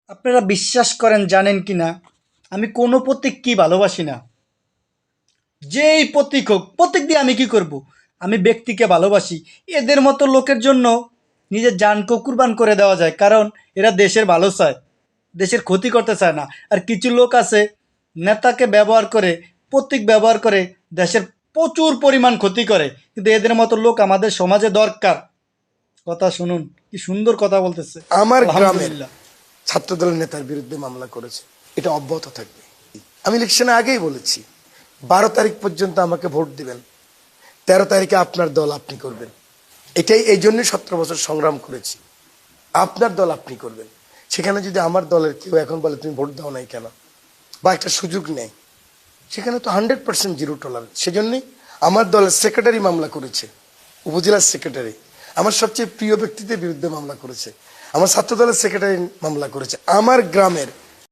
আপনারা বিশ্বাস করেন জানেন কি না, আমি কোনো প্রতীককে ভালোবাসি না। যেই প্রতীক হোক, প্রতীক দিয়ে আমি কি করব? আমি ব্যক্তিকে ভালোবাসি। এদের মতো লোকের জন্য নিজের জানকেও কুরবান করে দেওয়া যায়, কারণ এরা দেশের ভালো চায়, দেশের ক্ষতি করতে চায় না। আর কিছু লোক আছে, নেতাকে ব্যবহার করে, প্রতীক ব্যবহার করে দেশের প্রচুর পরিমাণ ক্ষতি করে। কিন্তু এদের মতো লোক আমাদের সমাজে দরকার। কথা শুনুন, কি সুন্দর কথা বলতেছে। আমার গ্রামের আলহামদুলিল্লাহ। ছাত্রদলের নেতার বিরুদ্ধে মামলা করেছে, এটা অব্যাহত থাকবে। আমি ইলেকশনে আগেই বলেছি 12 তারিখ পর্যন্ত আমাকে ভোট দিবেন, 13 তারিখে আপনার দল আপনি করবেন। এটাই এই জন্য 17 বছর সংগ্রাম করেছি। আপনার দল আপনি করবেন। সেখানে যদি আমার দলের কেউ এখন বলে তুমি ভোট দাও নাই কেন, বা একটা সুযোগ নেই, সেখানে তো 100% জিরো টলারেন্স। সেজন্যই আমার দলের সেক্রেটারি মামলা করেছে, উপজেলার সেক্রেটারি আমার সবচেয়ে প্রিয় ব্যক্তিদের বিরুদ্ধে মামলা করেছে, আমার ছাত্র দলের সেক্রেটারি মামলা করেছে, আমার গ্রামের